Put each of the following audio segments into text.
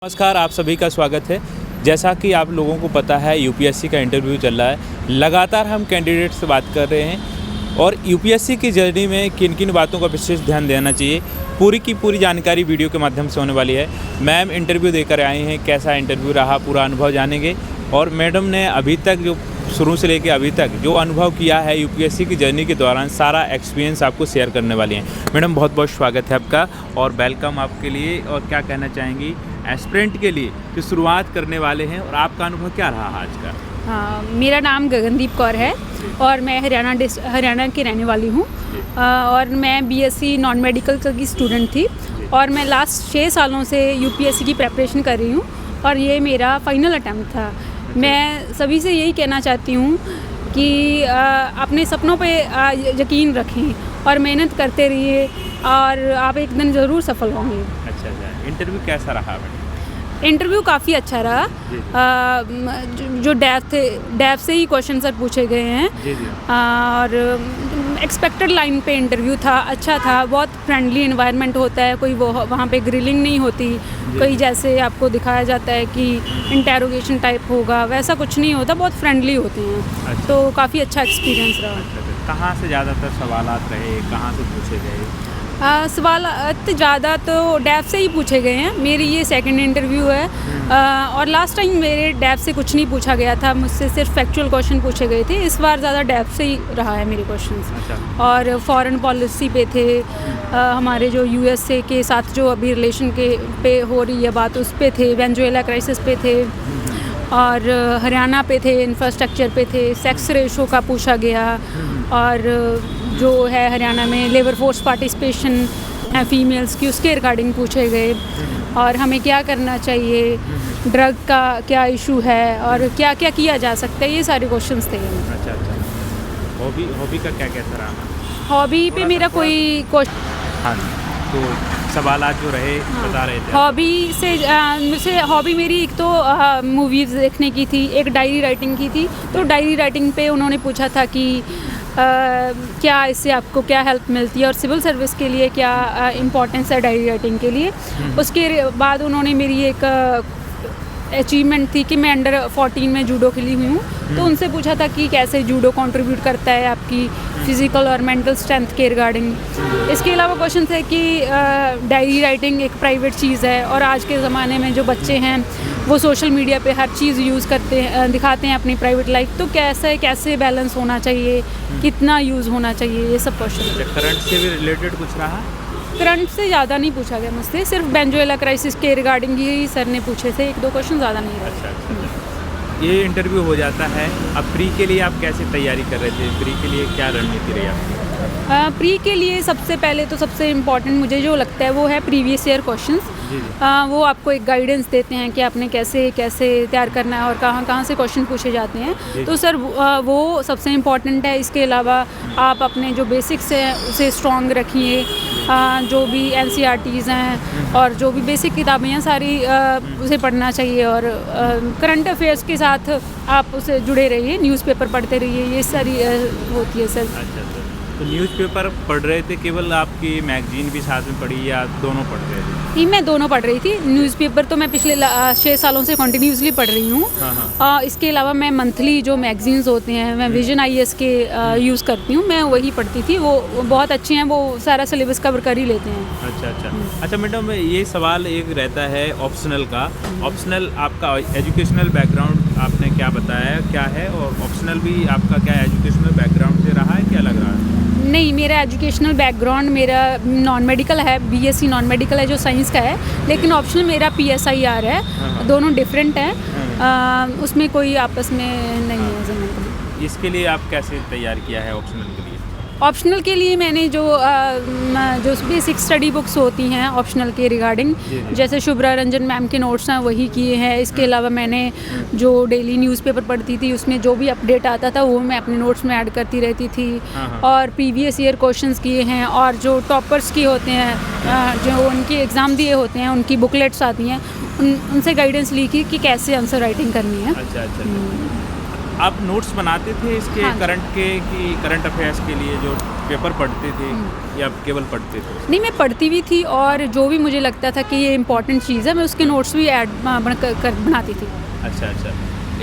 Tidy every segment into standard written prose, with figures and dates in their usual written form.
नमस्कार, आप सभी का स्वागत है। जैसा कि आप लोगों को पता है यूपीएससी का इंटरव्यू चल रहा है। लगातार हम कैंडिडेट से बात कर रहे हैं और यूपीएससी की जर्नी में किन किन बातों का विशेष ध्यान देना चाहिए, पूरी की पूरी जानकारी वीडियो के माध्यम से होने वाली है। मैम इंटरव्यू देकर आए हैं, कैसा इंटरव्यू रहा पूरा अनुभव जानेंगे। और मैडम ने अभी तक जो शुरू से लेकर अभी तक जो अनुभव किया है यूपीएससी की जर्नी के दौरान, सारा एक्सपीरियंस आपको शेयर करने वाली हैं। मैडम बहुत बहुत स्वागत है आपका और वेलकम आपके लिए। और क्या कहना चाहेंगी एस्पिरेंट के लिए जो शुरुआत करने वाले हैं, और आपका अनुभव क्या रहा आज का? हाँ, मेरा नाम गगनदीप कौर है और मैं हरियाणा की रहने वाली हूँ। और मैं बीएससी नॉन मेडिकल की स्टूडेंट थी और मैं लास्ट 6 सालों से यूपीएससी की प्रेपरेशन कर रही हूँ और ये मेरा फाइनल अटैम्प्ट था। मैं सभी से यही कहना चाहती हूँ कि अपने सपनों पे यकीन रखें और मेहनत करते रहिए और आप एक दिन ज़रूर सफल होंगे। अच्छा, इंटरव्यू कैसा रहा मैडम? इंटरव्यू काफ़ी अच्छा रहा। जो डैफ से ही क्वेश्चन सर पूछे गए हैं। और एक्सपेक्टेड लाइन पे इंटरव्यू था, अच्छा था। बहुत फ्रेंडली एनवायरनमेंट होता है, कोई वो वहाँ पे ग्रिलिंग नहीं होती। कोई जैसे आपको दिखाया जाता है कि इंटेरोगेशन टाइप होगा, वैसा कुछ नहीं होता, बहुत फ्रेंडली होते हैं। अच्छा। तो काफ़ी अच्छा एक्सपीरियंस रहा। अच्छा, कहाँ से ज़्यादातर सवालात रहे, कहाँ से पूछे गए? सवाल ज़्यादा तो डैफ से ही पूछे गए हैं। मेरी ये सेकंड इंटरव्यू है। और लास्ट टाइम मेरे डैफ से कुछ नहीं पूछा गया था, मुझसे सिर्फ फैक्चुअल क्वेश्चन पूछे गए थे। इस बार ज़्यादा डैफ से ही रहा है मेरे क्वेश्चंस। अच्छा। और फॉरेन पॉलिसी पे थे, हमारे जो यूएसए के साथ जो अभी रिलेशन के पे हो रही है बात, उस पे थे। वेनेजुएला क्राइसिस पे थे और हरियाणा पे थे, इंफ्रास्ट्रक्चर पे थे। सेक्स रेशो का पूछा गया और जो है हरियाणा में लेबर फोर्स पार्टिसिपेशन है फीमेल्स की, उसके रिगार्डिंग पूछे गए। और हमें क्या करना चाहिए, ड्रग का क्या इशू है और क्या क्या किया जा सकता है, ये सारे क्वेश्चंस थे। अच्छा। हॉबी का क्या कैसा रहा? हॉबी पे मेरा कोई क्वेश्चन। हाँ, तो सवालात जो रहे बता रहे थे। हॉबी से मुझसे हॉबी मेरी एक तो मूवीज़ देखने की थी, एक डायरी राइटिंग की थी। तो डायरी राइटिंग पे उन्होंने पूछा था कि क्या इससे आपको क्या हेल्प मिलती है और सिविल सर्विस के लिए क्या इम्पोर्टेंस है डायरी राइटिंग के लिए। उसके बाद उन्होंने मेरी एक अचीवमेंट थी कि मैं अंडर 14 में जूडो के लिए हुई हूँ। तो उनसे पूछा था कि कैसे जूडो कंट्रीब्यूट करता है आपकी फिज़िकल और मेंटल स्ट्रेंथ के रिगार्डिंग। इसके अलावा क्वेश्चन है कि डायरी राइटिंग एक प्राइवेट चीज़ है और आज के ज़माने में जो बच्चे हैं वो सोशल मीडिया पे हर चीज़ यूज़ करते हैं, दिखाते हैं अपनी प्राइवेट लाइफ। तो कैसे बैलेंस होना चाहिए, कितना यूज़ होना चाहिए, ये सब क्वेश्चन। करंट से भी रिलेटेड कुछ रहा? करंट से ज़्यादा नहीं पूछा गया मुझसे, सिर्फ वेनेजुएला क्राइसिस के रिगार्डिंग ही सर ने पूछे थे, 1-2 क्वेश्चन ज़्यादा नहीं रहे। अच्छा। ये इंटरव्यू हो जाता है, अब प्री के लिए आप कैसे तैयारी कर रहे थे? प्री के लिए क्या रणनीति रही आपकी? प्री के लिए सबसे पहले तो सबसे इम्पॉर्टेंट मुझे जो लगता है वो है प्रीवियस ईयर क्वेश्चंस। वो आपको एक गाइडेंस देते हैं कि आपने कैसे तैयार करना है और कहाँ से क्वेश्चन पूछे जाते हैं। तो सर वो सबसे इम्पॉर्टेंट है। इसके अलावा आप अपने जो बेसिक्स हैं उसे स्ट्रॉन्ग रखिए। जो भी एनसीईआरटीज़ हैं और जो भी बेसिक किताबें हैं सारी उसे पढ़ना चाहिए और करंट अफेयर्स के साथ आप उसे जुड़े रहिए, न्यूज़पेपर पढ़ते रहिए, ये सारी होती है सर। अच्छा। तो न्यूज़पेपर पढ़ रहे थे, केवल आपकी मैगजीन भी साथ में पढ़ी या दोनों पढ़ रहे थे? नहीं, मैं दोनों पढ़ रही थी। न्यूज़पेपर तो मैं पिछले 6 सालों से कंटिन्यूसली पढ़ रही हूँ। इसके अलावा मैं मंथली जो मैगजीन्स होते हैं, मैं विजन आईएएस के यूज़ करती हूँ, मैं वही पढ़ती थी। वो बहुत अच्छे हैं, वो सारा सिलेबस कवर कर ही लेते हैं। अच्छा मैडम, ये सवाल एक रहता है ऑप्शनल का। ऑप्शनल आपका एजुकेशनल बैकग्राउंड आपने क्या बताया क्या है, और ऑप्शनल भी आपका क्या एजुकेशनल बैकग्राउंड से रहा है, क्या लग रहा है? नहीं, मेरा एजुकेशनल बैकग्राउंड मेरा नॉन मेडिकल है, बीएससी नॉन मेडिकल है जो साइंस का है, लेकिन ऑप्शनल मेरा पीएसआईआर है। दोनों डिफरेंट हैं, उसमें कोई आपस में नहीं है ज़मीन। इसके लिए आप कैसे तैयार किया है ऑप्शनल के लिए? ऑप्शनल के लिए मैंने जो बेसिक स्टडी बुक्स होती हैं ऑप्शनल के रिगार्डिंग, जैसे शुभ्रा रंजन मैम के नोट्स हैं वही किए हैं। इसके अलावा मैंने जो डेली न्यूज़पेपर पढ़ती थी उसमें जो भी अपडेट आता था वो मैं अपने नोट्स में ऐड करती रहती थी। और प्रीवियस ईयर क्वेश्चंस किए हैं और जो टॉपर्स की होते हैं, जो उनके एग्ज़ाम दिए होते हैं, उनकी बुकलेट्स आती हैं, उनसे गाइडेंस ली कि कैसे आंसर राइटिंग करनी है। अच्छा। आप नोट्स बनाते थे इसके हाँ जी। करंट के कि करंट अफेयर्स के लिए जो पेपर पढ़ते थे या केवल पढ़ते थे? नहीं, मैं पढ़ती भी थी और जो भी मुझे लगता था कि ये इम्पोर्टेंट चीज़ है, मैं उसके नोट्स भी बनाती थी। अच्छा अच्छा।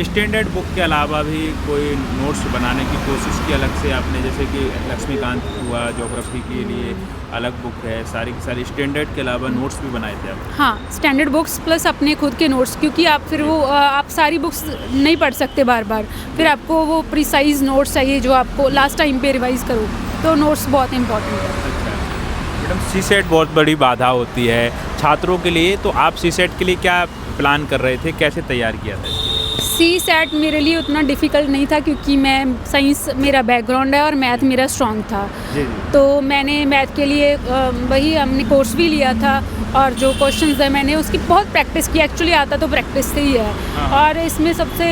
स्टैंडर्ड बुक के अलावा भी कोई नोट्स बनाने की कोशिश की अलग से आपने, जैसे कि लक्ष्मीकांत हुआ, ज्योग्राफी के लिए अलग बुक है, सारी की सारी स्टैंडर्ड के अलावा नोट्स भी बनाए थे आप? हाँ, स्टैंडर्ड बुक्स प्लस अपने खुद के नोट्स, क्योंकि आप फिर वो आप सारी बुक्स नहीं पढ़ सकते बार बार, फिर आपको वो प्रिसाइज नोट्स चाहिए जो आपको लास्ट टाइम पे रिवाइज करो, तो नोट्स बहुत इंपॉर्टेंट है। अच्छा मैडम, सीसेट बहुत बड़ी बाधा होती है छात्रों के लिए, तो आप सीसेट के लिए क्या प्लान कर रहे थे, कैसे तैयार किया था? सी सेट मेरे लिए उतना डिफ़िकल्ट नहीं था, क्योंकि मैं साइंस मेरा बैकग्राउंड है और मैथ मेरा स्ट्रॉन्ग था। जी जी। तो मैंने मैथ के लिए वही हमने कोर्स भी लिया था, और जो क्वेश्चंस है मैंने उसकी बहुत प्रैक्टिस की। एक्चुअली आता तो प्रैक्टिस से ही है। हाँ। और इसमें सबसे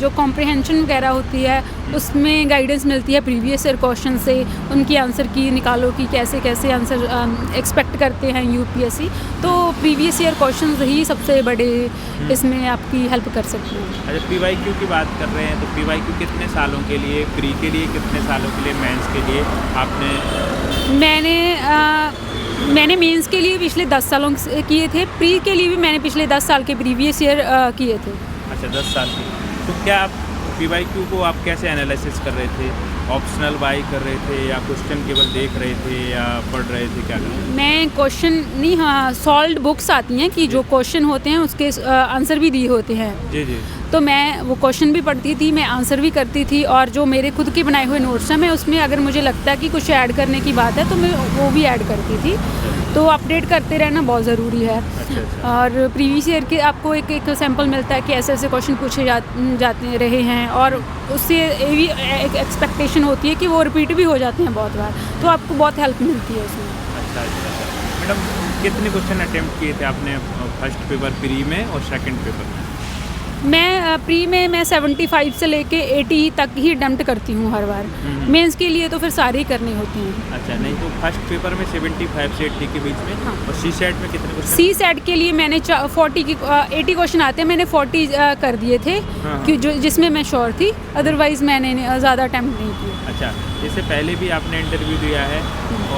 जो कॉम्प्रिहेंशन वगैरह होती है उसमें गाइडेंस मिलती है प्रीवियस ईयर क्वेश्चन से, उनकी आंसर की निकालो कि कैसे कैसे आंसर एक्सपेक्ट करते हैं यूपीएससी। तो प्रीवियस ईयर क्वेश्चन ही सबसे बड़े इसमें आपकी हेल्प कर सकते हैं। अच्छा, पीवाईक्यू की बात कर रहे हैं, तो पीवाईक्यू कितने सालों के लिए, प्री के लिए कितने सालों के लिए, मेंस के लिए आपने? मैंने मेंस के लिए पिछले 10 सालों से किए थे, प्री के लिए भी मैंने पिछले 10 साल के प्रीवियस ईयर किए थे। अच्छा, 10 साल की। तो क्या आप पीवाईक्यू को आप कैसे एनालिसिस कर रहे थे? ऑप्शनल बाई कर रहे थे या क्वेश्चन केवल देख रहे थे या पढ़ रहे थे, क्या कर रहे थे? मैं क्वेश्चन नहीं, हाँ, सॉल्व्ड बुक्स आती हैं कि जो क्वेश्चन होते हैं उसके आंसर भी दिए होते हैं। जी जी। तो मैं वो क्वेश्चन भी पढ़ती थी, मैं आंसर भी करती थी, और जो मेरे खुद के बनाए हुए नोट्स हैं मैं उसमें अगर मुझे लगता है कि कुछ ऐड करने की बात है तो मैं वो भी ऐड करती थी। तो अपडेट करते रहना बहुत ज़रूरी है। अच्छा अच्छा। और प्रीवियस ईयर के आपको एक एक सैम्पल मिलता है कि ऐसे ऐसे क्वेश्चन पूछे जाते रहे हैं, और उससे ये भी एक एक्सपेक्टेशन होती है कि वो रिपीट भी हो जाते हैं बहुत बार, तो आपको बहुत हेल्प मिलती है उसमें। अच्छा अच्छा अच्छा। मैडम, कितने क्वेश्चन अटेम्प्ट किए थे आपने फर्स्ट पेपर प्री में और सेकंड पेपर में? मैं प्री में मैं 75 से लेके 80 तक ही अटेम्प्ट करती हूँ हर बार। मेंस के लिए तो फिर सारे ही करने होते हैं। अच्छा, नहीं तो फर्स्ट पेपर में 75 से 80 के बीच में। हाँ। और सी सेट में कितने क्वेश्चन? सी सेट के लिए मैंने 80 क्वेश्चन आते हैं, मैंने 40 कर दिए थे, हाँ। कि जिसमें मैं श्योर थी, अदरवाइज़ मैंने ज़्यादा अटेम्प्ट नहीं किए। अच्छा, इससे पहले भी आपने इंटरव्यू दिया है,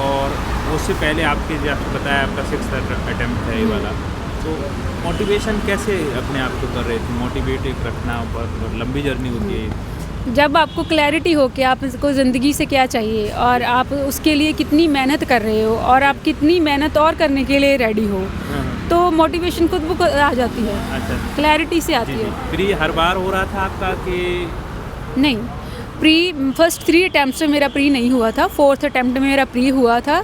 और उससे पहले आपके जैसे बताया आपका 6th अटेम्प्ट है ये वाला, तो मोटिवेशन कैसे अपने आप को कर रहे थे? मोटिवेट रखना बहुत लंबी जर्नी होती है। जब आपको क्लैरिटी हो कि आपको ज़िंदगी से क्या चाहिए और आप उसके लिए कितनी मेहनत कर रहे हो और आप कितनी मेहनत और करने के लिए रेडी हो, तो मोटिवेशन खुद ब खुद आ जाती है। अच्छा, क्लैरिटी से आती जी जी। है। प्री हर बार हो रहा था आपका कि? नहीं, प्री फर्स्ट 3 अटैम्प्ट में मेरा प्री नहीं हुआ था, 4th अटैम्प्ट में मेरा प्री हुआ था,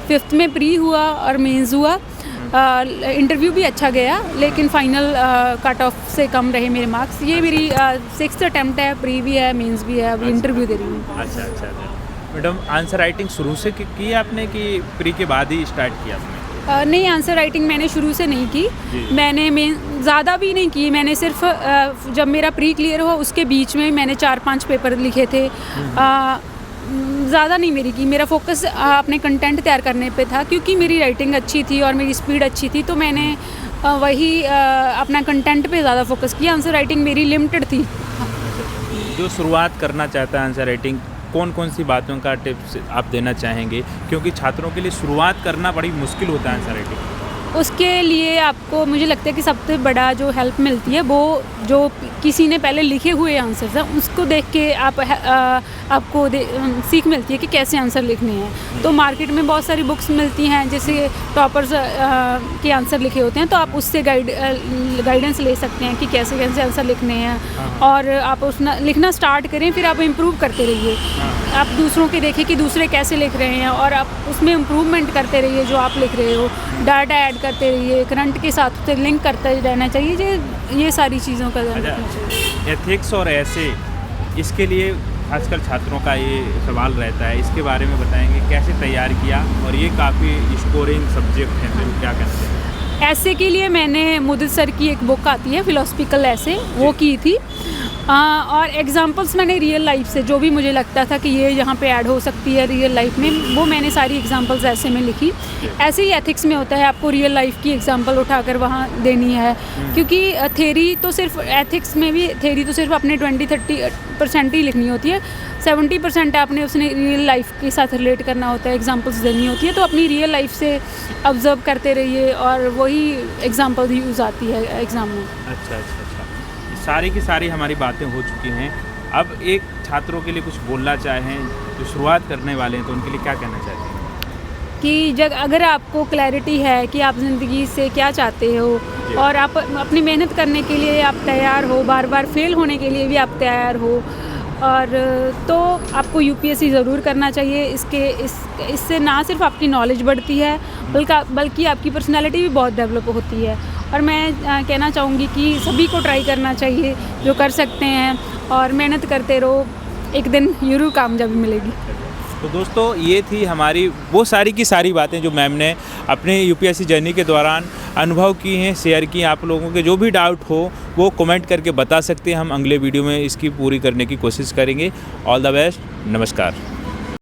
5th में प्री हुआ और मेंस हुआ। इंटरव्यू भी अच्छा गया, लेकिन फाइनल कट ऑफ से कम रहे मेरे मार्क्स। ये मेरी 6th अटैम्प्ट है, प्री भी है, मेंस भी है, अभी इंटरव्यू दे रही हूँ। अच्छा अच्छा अच्छा। मैडम, आंसर राइटिंग शुरू से की आपने कि प्री के बाद ही स्टार्ट किया आपने? नहीं, आंसर राइटिंग मैंने शुरू से नहीं की। मैंने ज़्यादा भी नहीं की, मैंने सिर्फ जब मेरा प्री क्लियर हुआ उसके बीच में मैंने 4-5 पेपर लिखे थे। ज़्यादा नहीं मेरी की, मेरा फोकस अपने कंटेंट तैयार करने पे था, क्योंकि मेरी राइटिंग अच्छी थी और मेरी स्पीड अच्छी थी, तो मैंने वही अपना कंटेंट पे ज़्यादा फोकस किया। आंसर राइटिंग मेरी लिमिटेड थी। जो शुरुआत करना चाहता है आंसर राइटिंग, कौन कौन सी बातों का टिप्स आप देना चाहेंगे? क्योंकि छात्रों के लिए शुरुआत करना बड़ी मुश्किल होता है आंसर राइटिंग। उसके लिए आपको, मुझे लगता है कि सबसे बड़ा जो हेल्प मिलती है वो जो किसी ने पहले लिखे हुए आंसर्स हैं उसको देख के आपको सीख मिलती है कि कैसे आंसर लिखने हैं। तो मार्केट में बहुत सारी बुक्स मिलती हैं, जैसे टॉपर्स के आंसर लिखे होते हैं, तो आप उससे गाइडेंस ले सकते हैं कि कैसे कैसे आंसर लिखने हैं, और आप उसना लिखना स्टार्ट करें, फिर आप इम्प्रूव करते रहिए। आप दूसरों के देखें कि दूसरे कैसे लिख रहे हैं, और आप उसमें इम्प्रूवमेंट करते रहिए जो आप लिख रहे हो, डाटा ऐड करते रहिए, करंट के साथ लिंक करते रहना चाहिए। ये सारी चीज़ों का ध्यान रखना चाहिए। एथिक्स और ऐसे, इसके लिए आजकल छात्रों का ये सवाल रहता है, इसके बारे में बताएंगे कैसे तैयार किया? और ये काफ़ी स्कोरिंग सब्जेक्ट है, तो क्या कहते हैं? ऐसे के लिए मैंने मुदित सर की एक बुक आती है फिलोसफिकल ऐसे, वो की थी। और एग्जांपल्स मैंने रियल लाइफ से, जो भी मुझे लगता था कि ये यहाँ पे ऐड हो सकती है रियल लाइफ में, वो मैंने सारी एग्जांपल्स ऐसे में लिखी। ऐसे ही एथिक्स में होता है, आपको रियल लाइफ की एग्जांपल उठाकर वहाँ देनी है, क्योंकि थ्योरी तो सिर्फ एथिक्स में भी थ्योरी तो सिर्फ अपने 20-30% ही लिखनी होती है, 70% आपने उसने रियल लाइफ के साथ रिलेट करना होता है, एग्जांपल्स देनी होती है। तो अपनी रियल लाइफ से ऑब्जर्व करते रहिए और वही एग्जांपल यूज़ आती है एग्ज़ाम में। अच्छा। सारी की सारी हमारी बातें हो चुकी हैं। अब एक छात्रों के लिए कुछ बोलना चाहें, जो शुरुआत करने वाले हैं, तो उनके लिए क्या कहना चाहते हैं? कि अगर आपको क्लैरिटी है कि आप ज़िंदगी से क्या चाहते हो और आप अपनी मेहनत करने के लिए आप तैयार हो, बार बार फेल होने के लिए भी आप तैयार हो, और तो आपको यूपीएससी ज़रूर करना चाहिए। इससे ना सिर्फ आपकी नॉलेज बढ़ती है बल्कि आपकी पर्सनालिटी भी बहुत डेवलप होती है। और मैं कहना चाहूँगी कि सभी को ट्राई करना चाहिए जो कर सकते हैं, और मेहनत करते रहो, एक दिन ज़रूर कामयाबी मिलेगी। तो दोस्तों, ये थी हमारी वो सारी की सारी बातें जो मैम ने अपने यूपीएससी जर्नी के दौरान अनुभव की हैं, शेयर की। आप लोगों के जो भी डाउट हो वो कमेंट करके बता सकते हैं, हम अगले वीडियो में इसकी पूरी करने की कोशिश करेंगे। ऑल द बेस्ट, नमस्कार।